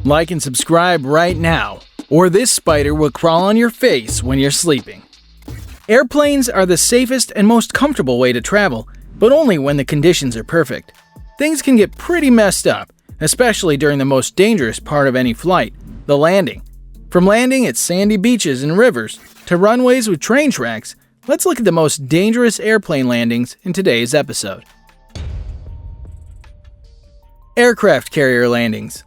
Like and subscribe right now, or this spider will crawl on your face when you're sleeping. Airplanes are the safest and most comfortable way to travel, but only when the conditions are perfect. Things can get pretty messed up, especially during the most dangerous part of any flight, the landing. From landing at sandy beaches and rivers to runways with train tracks, let's look at the most dangerous airplane landings in today's episode. Aircraft carrier landings.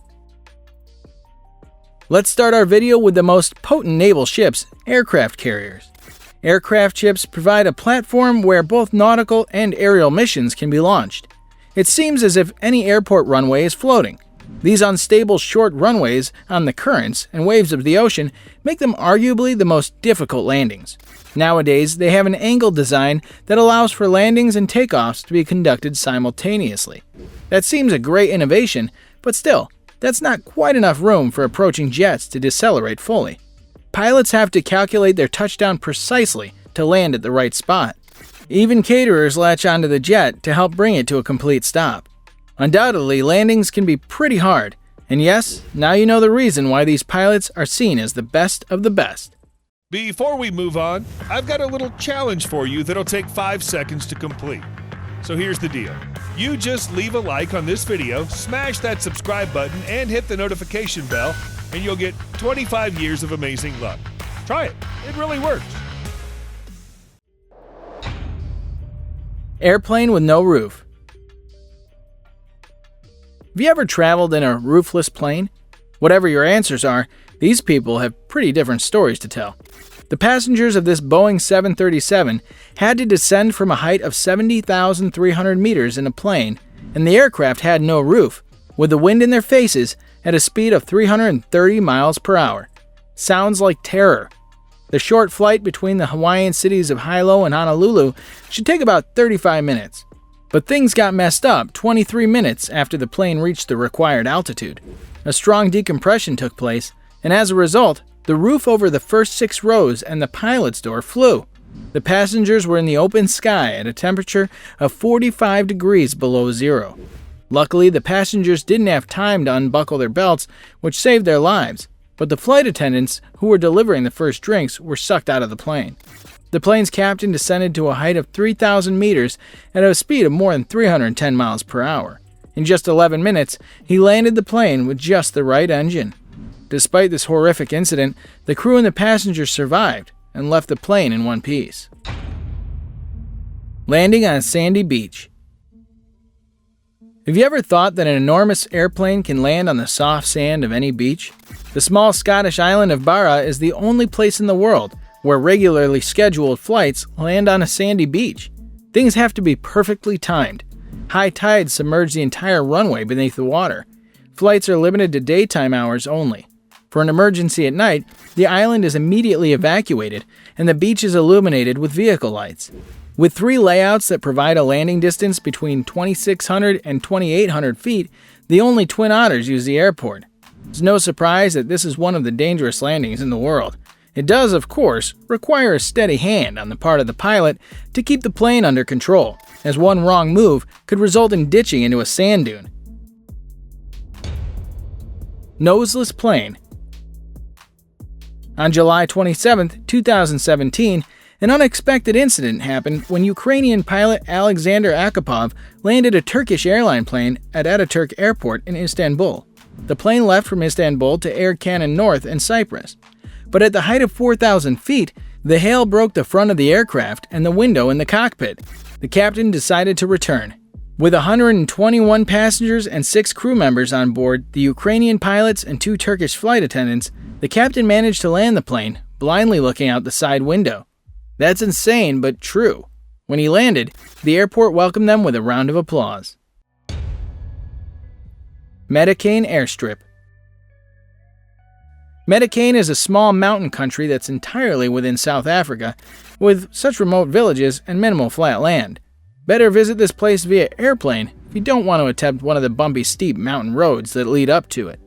Let's start our video with the most potent naval ships, aircraft carriers. Aircraft ships provide a platform where both nautical and aerial missions can be launched. It seems as if any airport runway is floating. These unstable short runways on the currents and waves of the ocean make them arguably the most difficult landings. Nowadays, they have an angle design that allows for landings and takeoffs to be conducted simultaneously. That seems a great innovation, but still, that's not quite enough room for approaching jets to decelerate fully. Pilots have to calculate their touchdown precisely to land at the right spot. Even caterers latch onto the jet to help bring it to a complete stop. Undoubtedly, landings can be pretty hard, and yes, now you know the reason why these pilots are seen as the best of the best. Before we move on, I've got a little challenge for you that'll take 5 seconds to complete. So here's the deal. You just leave a like on this video, smash that subscribe button, and hit the notification bell, and you'll get 25 years of amazing luck. Try it. It really works. Airplane with no roof. Have you ever traveled in a roofless plane? Whatever your answers are, these people have pretty different stories to tell. The passengers of this Boeing 737 had to descend from a height of 70,300 meters in a plane, and the aircraft had no roof, with the wind in their faces at a speed of 330 miles per hour. Sounds like terror. The short flight between the Hawaiian cities of Hilo and Honolulu should take about 35 minutes. But things got messed up 23 minutes after the plane reached the required altitude. A strong decompression took place, and as a result, the roof over the first 6 rows and the pilot's door flew. The passengers were in the open sky at a temperature of 45 degrees below zero. Luckily, the passengers didn't have time to unbuckle their belts, which saved their lives, but the flight attendants who were delivering the first drinks were sucked out of the plane. The plane's captain descended to a height of 3,000 meters at a speed of more than 310 miles per hour. In just 11 minutes, he landed the plane with just the right engine. Despite this horrific incident, the crew and the passengers survived and left the plane in one piece. Landing on a sandy beach. Have you ever thought that an enormous airplane can land on the soft sand of any beach? The small Scottish island of Barra is the only place in the world where regularly scheduled flights land on a sandy beach. Things have to be perfectly timed. High tides submerge the entire runway beneath the water. Flights are limited to daytime hours only. For an emergency at night, the island is immediately evacuated and the beach is illuminated with vehicle lights. With 3 layouts that provide a landing distance between 2,600 and 2,800 feet, the only Twin Otters use the airport. It's no surprise that this is one of the dangerous landings in the world. It does, of course, require a steady hand on the part of the pilot to keep the plane under control, as one wrong move could result in ditching into a sand dune. Noseless plane. On July 27, 2017, an unexpected incident happened when Ukrainian pilot Alexander Akapov landed a Turkish airline plane at Ataturk Airport in Istanbul. The plane left from Istanbul to Air Cannon North in Cyprus. But at the height of 4,000 feet, the hail broke the front of the aircraft and the window in the cockpit. The captain decided to return. With 121 passengers and 6 crew members on board, the Ukrainian pilots and 2 Turkish flight attendants, the captain managed to land the plane, blindly looking out the side window. That's insane, but true. When he landed, the airport welcomed them with a round of applause. Medicaine airstrip. Medicaine is a small mountain country that's entirely within South Africa, with such remote villages and minimal flat land. Better visit this place via airplane if you don't want to attempt one of the bumpy, steep mountain roads that lead up to it.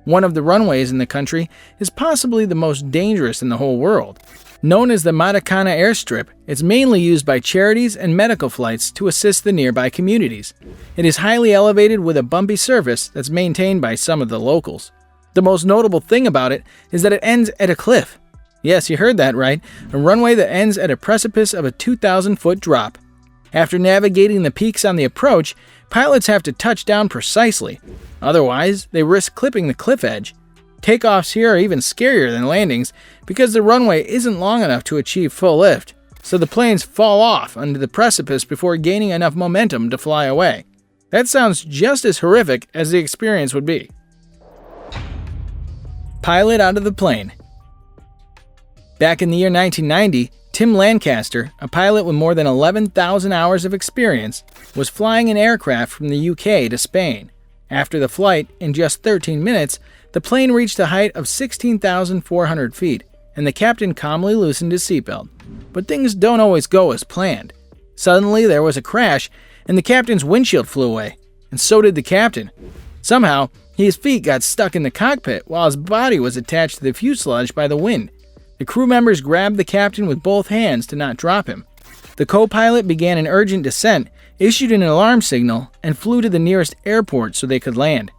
One of the runways in the country is possibly the most dangerous in the whole world. Known as the Medicaine airstrip, it's mainly used by charities and medical flights to assist the nearby communities. It is highly elevated with a bumpy surface that's maintained by some of the locals. The most notable thing about it is that it ends at a cliff. Yes, you heard that right, a runway that ends at a precipice of a 2,000-foot drop. After navigating the peaks on the approach, pilots have to touch down precisely. Otherwise, they risk clipping the cliff edge. Takeoffs here are even scarier than landings because the runway isn't long enough to achieve full lift, so the planes fall off onto the precipice before gaining enough momentum to fly away. That sounds just as horrific as the experience would be. Pilot out of the plane. Back in the year 1990, Tim Lancaster, a pilot with more than 11,000 hours of experience, was flying an aircraft from the UK to Spain. After the flight, in just 13 minutes, the plane reached a height of 16,400 feet, and the captain calmly loosened his seatbelt. But things don't always go as planned. Suddenly, there was a crash, and the captain's windshield flew away, and so did the captain. Somehow, his feet got stuck in the cockpit while his body was attached to the fuselage by the wind. The crew members grabbed the captain with both hands to not drop him. The co-pilot began an urgent descent, issued an alarm signal, and flew to the nearest airport so they could land.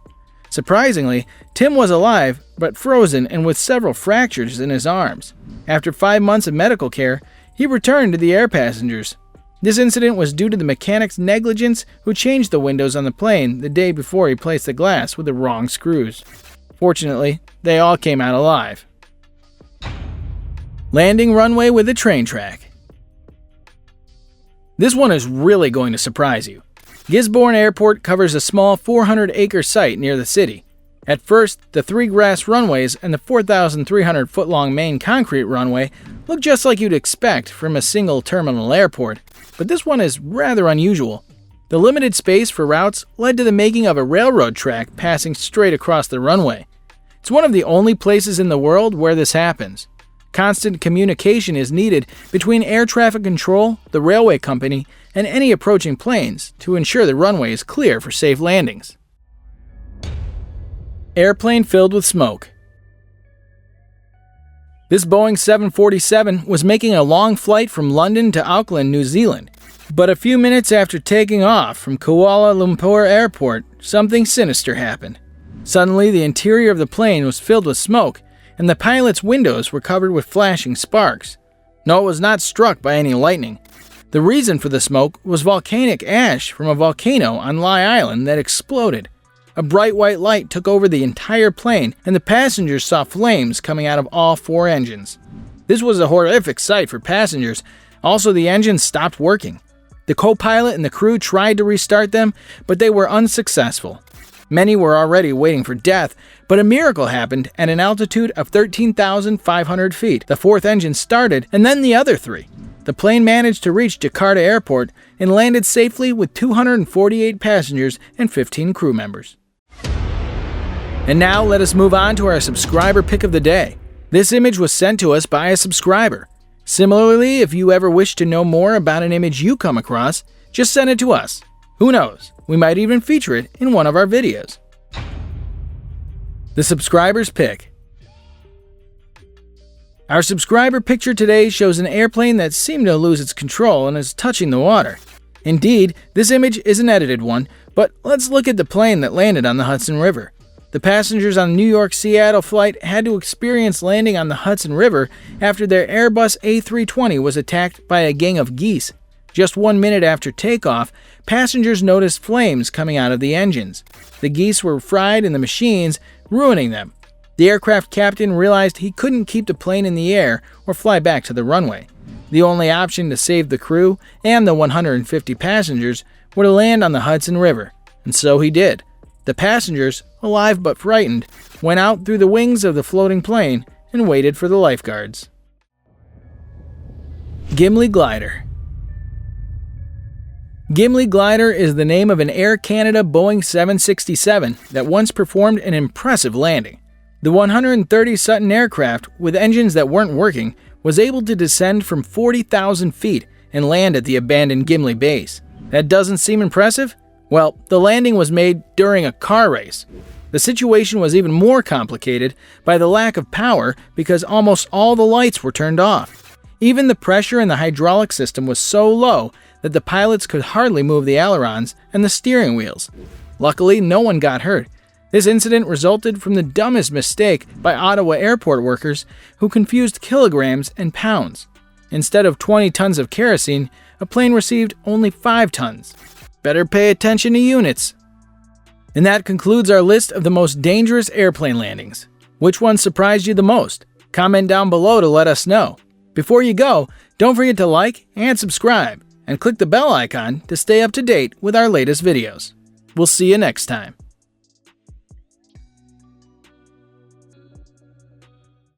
Surprisingly, Tim was alive, but frozen and with several fractures in his arms. After 5 months of medical care, he returned to the air passengers. This incident was due to the mechanic's negligence who changed the windows on the plane the day before he placed the glass with the wrong screws. Fortunately, they all came out alive. Landing runway with a train track. This one is really going to surprise you. Gisborne Airport covers a small 400-acre site near the city. At first, the 3 grass runways and the 4,300-foot-long main concrete runway look just like you'd expect from a single terminal airport, but this one is rather unusual. The limited space for routes led to the making of a railroad track passing straight across the runway. It's one of the only places in the world where this happens. Constant communication is needed between air traffic control, the railway company, and any approaching planes to ensure the runway is clear for safe landings. Airplane filled with smoke. This Boeing 747 was making a long flight from London to Auckland, New Zealand. But a few minutes after taking off from Kuala Lumpur Airport, something sinister happened. Suddenly, the interior of the plane was filled with smoke, and the pilot's windows were covered with flashing sparks. No, it was not struck by any lightning. The reason for the smoke was volcanic ash from a volcano on Lie Island that exploded. A bright white light took over the entire plane, and the passengers saw flames coming out of all 4 engines. This was a horrific sight for passengers. Also, the engines stopped working. The co-pilot and the crew tried to restart them, but they were unsuccessful. Many were already waiting for death, but a miracle happened at an altitude of 13,500 feet. The 4th engine started, and then the other 3. The plane managed to reach Jakarta Airport and landed safely with 248 passengers and 15 crew members. And now let us move on to our subscriber pick of the day. This image was sent to us by a subscriber. Similarly, if you ever wish to know more about an image you come across, just send it to us. Who knows, we might even feature it in one of our videos. The subscriber's pick. Our subscriber picture today shows an airplane that seemed to lose its control and is touching the water. Indeed, this image is an edited one, but let's look at the plane that landed on the Hudson River. The passengers on the New York-Seattle flight had to experience landing on the Hudson River after their Airbus A320 was attacked by a gang of geese. Just 1 minute after takeoff, passengers noticed flames coming out of the engines. The geese were fried in the machines, ruining them. The aircraft captain realized he couldn't keep the plane in the air or fly back to the runway. The only option to save the crew and the 150 passengers were to land on the Hudson River, and so he did. The passengers, alive but frightened, went out through the wings of the floating plane and waited for the lifeguards. Gimli Glider. Gimli Glider is the name of an Air Canada Boeing 767 that once performed an impressive landing. The 130 Sutton aircraft, with engines that weren't working, was able to descend from 40,000 feet and land at the abandoned Gimli base. That doesn't seem impressive? Well, the landing was made during a car race. The situation was even more complicated by the lack of power because almost all the lights were turned off. Even the pressure in the hydraulic system was so low that the pilots could hardly move the ailerons and the steering wheels. Luckily, no one got hurt. This incident resulted from the dumbest mistake by Ottawa airport workers who confused kilograms and pounds. Instead of 20 tons of kerosene, a plane received only 5 tons. Better pay attention to units. And that concludes our list of the most dangerous airplane landings. Which one surprised you the most? Comment down below to let us know. Before you go, don't forget to like and subscribe, and click the bell icon to stay up to date with our latest videos. We'll see you next time.